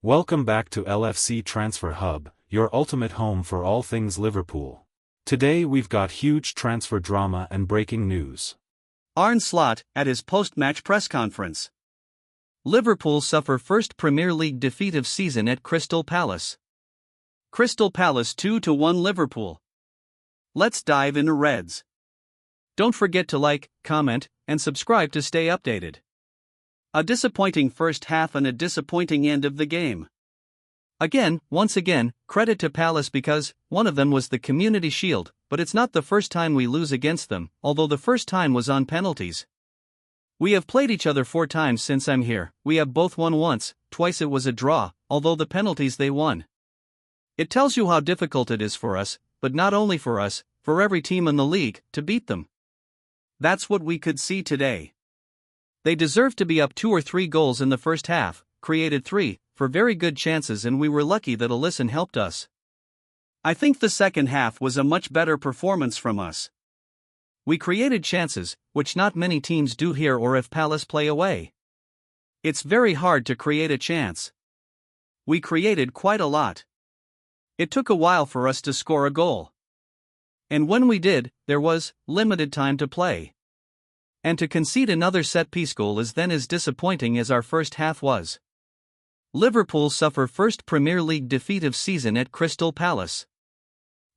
Welcome back to LFC Transfer Hub, your ultimate home for all things Liverpool. Today we've got huge transfer drama and breaking news. Arne Slot at his post-match press conference. Liverpool suffer first Premier League defeat of season at Crystal Palace. Crystal Palace 2-1 Liverpool. Let's dive into Reds. Don't forget to like, comment, and subscribe to stay updated. A disappointing first half and a disappointing end of the game. Once again, credit to Palace because one of them was the Community Shield, but it's not the first time we lose against them, although the first time was on penalties. We have played each other 4 times since I'm here. We have both won once, twice it was a draw, although the penalties they won. It tells you how difficult it is for us, but not only for us, for every team in the league, to beat them. That's what we could see today. They deserved to be up 2 or 3 goals in the first half, created 3, for very good chances, and we were lucky that Alisson helped us. I think the second half was a much better performance from us. We created chances, which not many teams do here or if Palace play away. It's very hard to create a chance. We created quite a lot. It took a while for us to score a goal. And when we did, there was limited time to play. And to concede another set-piece goal is then as disappointing as our first half was. Liverpool suffer first Premier League defeat of season at Crystal Palace.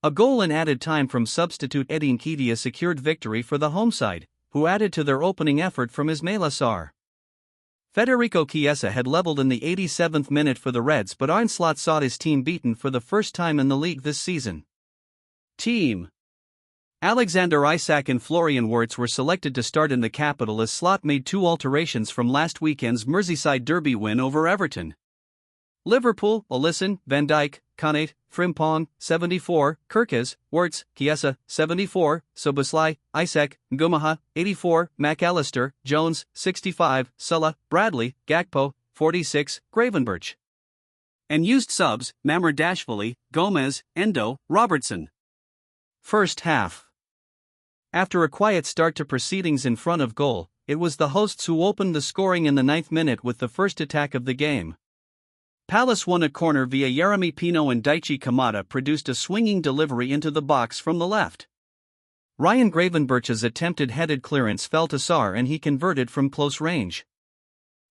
A goal in added time from substitute Eddie Nketiah secured victory for the home side, who added to their opening effort from Ismaila Sarr. Federico Chiesa had levelled in the 87th minute for the Reds, but Arne Slot saw his team beaten for the first time in the league this season. Team: Alexander Isak and Florian Wirtz were selected to start in the capital as Slot made 2 alterations from last weekend's Merseyside derby win over Everton. Liverpool: Alisson, Van Dijk, Konate, Frimpong, 74, Kerkez, Wirtz, Chiesa, 74, Szoboszlai, Isak, Ngumaha, 84, McAllister, Jones, 65, Sulla, Bradley, Gakpo, 46, Gravenberch. And used subs: Mamardashvili, Gomez, Endo, Robertson. First half. After a quiet start to proceedings in front of goal, it was the hosts who opened the scoring in the 9th minute with the first attack of the game. Palace won a corner via Yeremy Pino and Daichi Kamada produced a swinging delivery into the box from the left. Ryan Gravenberch's attempted headed clearance fell to Sarr and he converted from close range.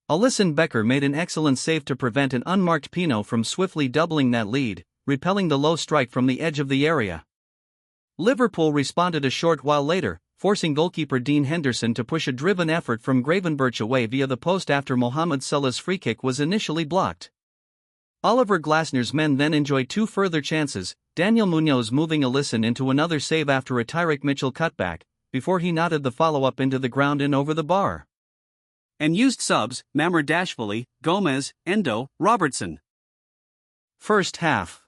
Alisson Becker made an excellent save to prevent an unmarked Pino from swiftly doubling that lead, repelling the low strike from the edge of the area. Liverpool responded a short while later, forcing goalkeeper Dean Henderson to push a driven effort from Gravenberch away via the post after Mohamed Salah's free kick was initially blocked. Oliver Glasner's men then enjoyed 2 further chances, Daniel Munoz moving Alisson into another save after a Tyrick Mitchell cutback, before he knotted the follow-up into the ground and over the bar. And used subs: Mamardashvili, Gomez, Endo, Robertson. First half.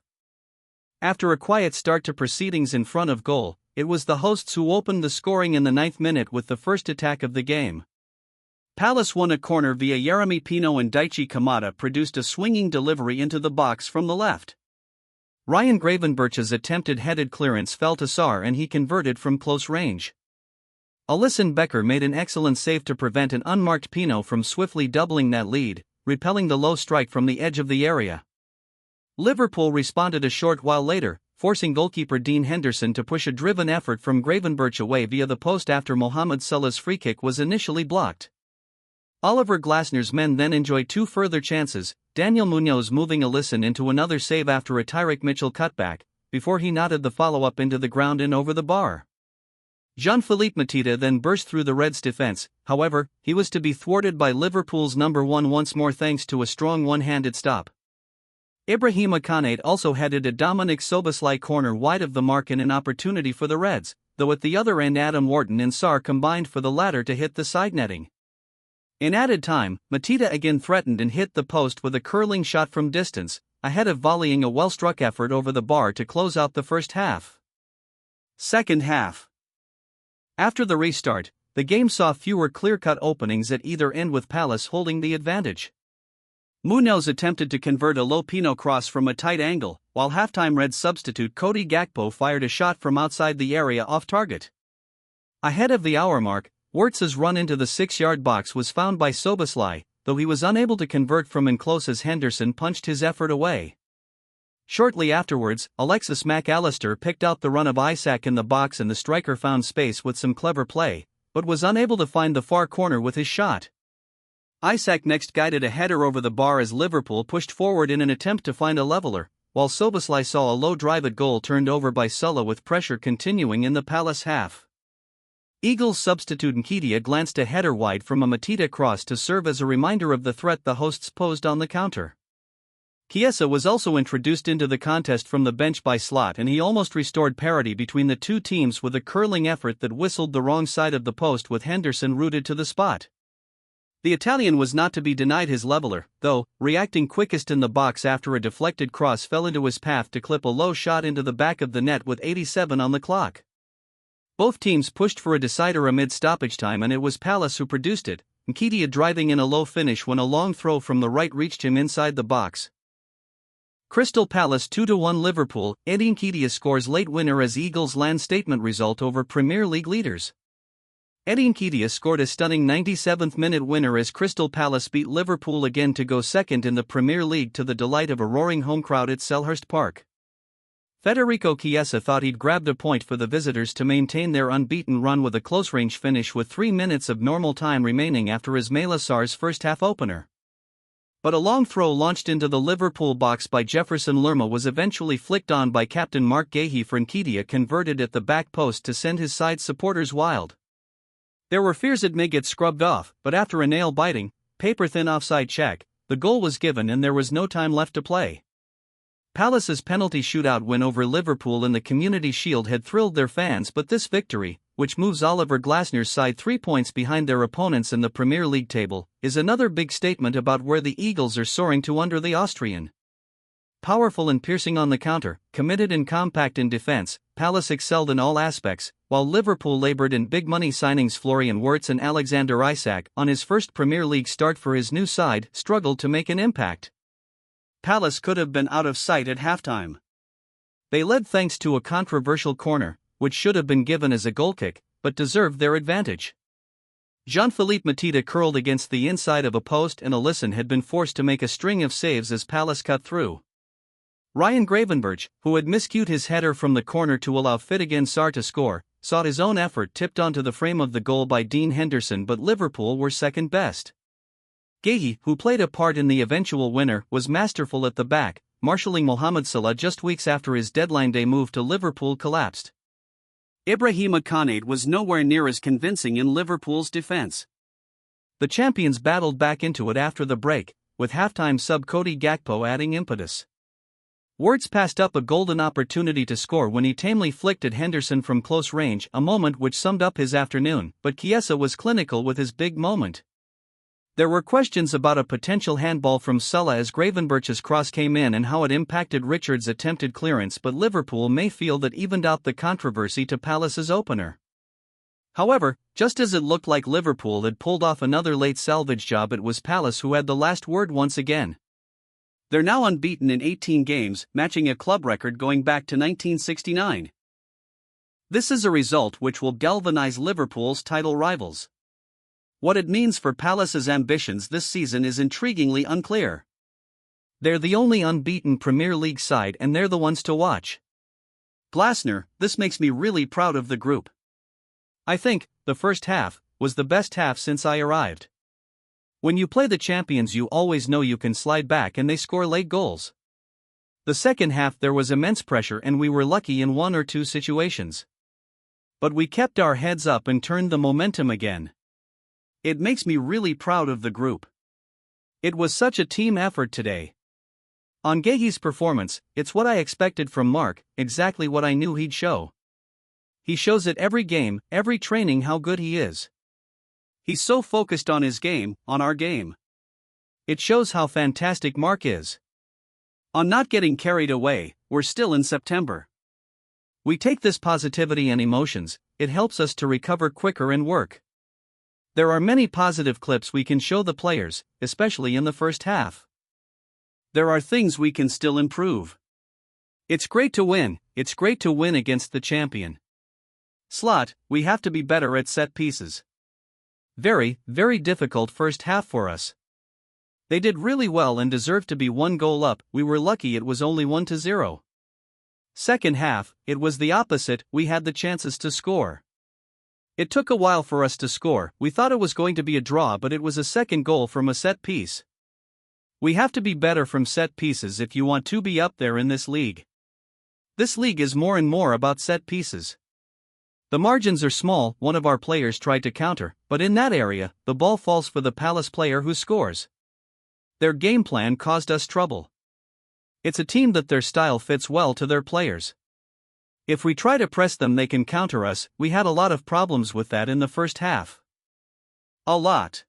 After a quiet start to proceedings in front of goal, it was the hosts who opened the scoring in the 9th minute with the first attack of the game. Palace won a corner via Yeremy Pino and Daichi Kamada produced a swinging delivery into the box from the left. Ryan Gravenberch's attempted headed clearance fell to Sarr and he converted from close range. Alisson Becker made an excellent save to prevent an unmarked Pino from swiftly doubling that lead, repelling the low strike from the edge of the area. Liverpool responded a short while later, forcing goalkeeper Dean Henderson to push a driven effort from Gravenberch away via the post after Mohamed Salah's free kick was initially blocked. Oliver Glasner's men then enjoyed 2 further chances, Daniel Munoz moving Alisson into another save after a Tyrick Mitchell cutback, before he knotted the follow-up into the ground and over the bar. Jean-Philippe Mateta then burst through the Reds' defense, however, he was to be thwarted by Liverpool's number 1 once more thanks to a strong one-handed stop. Ibrahima Konate also headed a Dominic Szoboszlai corner wide of the mark and an opportunity for the Reds, though at the other end Adam Wharton and Sarr combined for the latter to hit the side netting. In added time, Mateta again threatened and hit the post with a curling shot from distance, ahead of volleying a well-struck effort over the bar to close out the first half. Second half. After the restart, the game saw fewer clear-cut openings at either end with Palace holding the advantage. Munoz attempted to convert a low Pino cross from a tight angle, while halftime Reds substitute Cody Gakpo fired a shot from outside the area off target. Ahead of the hour mark, Wirtz's run into the 6-yard box was found by Szoboszlai, though he was unable to convert from in close as Henderson punched his effort away. Shortly afterwards, Alexis Mac Allister picked out the run of Isak in the box and the striker found space with some clever play, but was unable to find the far corner with his shot. Isak next guided a header over the bar as Liverpool pushed forward in an attempt to find a leveller, while Szoboszlai saw a low drive at goal turned over by Sulla with pressure continuing in the Palace half. Eagles substitute Nketiah glanced a header wide from a Mateta cross to serve as a reminder of the threat the hosts posed on the counter. Chiesa was also introduced into the contest from the bench by Slot and he almost restored parity between the two teams with a curling effort that whistled the wrong side of the post with Henderson rooted to the spot. The Italian was not to be denied his leveller, though, reacting quickest in the box after a deflected cross fell into his path to clip a low shot into the back of the net with 87 on the clock. Both teams pushed for a decider amid stoppage time and it was Palace who produced it, Nketiah driving in a low finish when a long throw from the right reached him inside the box. Crystal Palace 2-1 Liverpool, Eddie Nketiah scores late winner as Eagles land statement result over Premier League leaders. Eddie Nketiah scored a stunning 97th minute winner as Crystal Palace beat Liverpool again to go second in the Premier League to the delight of a roaring home crowd at Selhurst Park. Federico Chiesa thought he'd grabbed a point for the visitors to maintain their unbeaten run with a close-range finish with 3 minutes of normal time remaining after Ismaila Sarr's first-half opener. But a long throw launched into the Liverpool box by Jefferson Lerma was eventually flicked on by captain Mark Guéhi for Nketiah converted at the back post to send his side's supporters wild. There were fears it may get scrubbed off, but after a nail-biting, paper-thin offside check, the goal was given and there was no time left to play. Palace's penalty shootout win over Liverpool in the Community Shield had thrilled their fans, but this victory, which moves Oliver Glasner's side 3 points behind their opponents in the Premier League table, is another big statement about where the Eagles are soaring to under the Austrian. Powerful and piercing on the counter, committed and compact in defense, Palace excelled in all aspects, while Liverpool labored in big-money signings. Florian Wirtz and Alexander Isak, on his first Premier League start for his new side, struggled to make an impact. Palace could have been out of sight at halftime. They led thanks to a controversial corner, which should have been given as a goal kick, but deserved their advantage. Jean-Philippe Mateta curled against the inside of a post and Alisson had been forced to make a string of saves as Palace cut through. Ryan Gravenberch, who had miscued his header from the corner to allow Fidogan Sarr to score, sought his own effort tipped onto the frame of the goal by Dean Henderson, but Liverpool were second best. Guéhi, who played a part in the eventual winner, was masterful at the back, marshalling Mohamed Salah just weeks after his deadline day move to Liverpool collapsed. Ibrahima Konate was nowhere near as convincing in Liverpool's defense. The champions battled back into it after the break, with halftime sub Cody Gakpo adding impetus. Wirtz passed up a golden opportunity to score when he tamely flicked at Henderson from close range, a moment which summed up his afternoon, but Chiesa was clinical with his big moment. There were questions about a potential handball from Sulla as Gravenberch's cross came in and how it impacted Richards' attempted clearance, but Liverpool may feel that evened out the controversy to Palace's opener. However, just as it looked like Liverpool had pulled off another late salvage job, it was Palace who had the last word once again. They're now unbeaten in 18 games, matching a club record going back to 1969. This is a result which will galvanize Liverpool's title rivals. What it means for Palace's ambitions this season is intriguingly unclear. They're the only unbeaten Premier League side and they're the ones to watch. Glasner, this makes me really proud of the group. I think, the first half, was the best half since I arrived. When you play the champions you always know you can slide back and they score late goals. The second half there was immense pressure and we were lucky in 1 or 2 situations. But we kept our heads up and turned the momentum again. It makes me really proud of the group. It was such a team effort today. On Guéhi's performance, it's what I expected from Mark, exactly what I knew he'd show. He shows at every game, every training how good he is. He's so focused on his game, on our game. It shows how fantastic Mark is. On not getting carried away, we're still in September. We take this positivity and emotions, it helps us to recover quicker and work. There are many positive clips we can show the players, especially in the first half. There are things we can still improve. It's great to win against the champion. Slot, we have to be better at set pieces. Very, very difficult first half for us. They did really well and deserved to be 1 goal up. We were lucky it was only 1-0. Second half, it was the opposite, we had the chances to score. It took a while for us to score. We thought it was going to be a draw, but it was a second goal from a set piece. We have to be better from set pieces if you want to be up there in this league. This league is more and more about set pieces. The margins are small. One of our players tried to counter, but in that area, the ball falls for the Palace player who scores. Their game plan caused us trouble. It's a team that their style fits well to their players. If we try to press them, they can counter us. We had a lot of problems with that in the first half. A lot.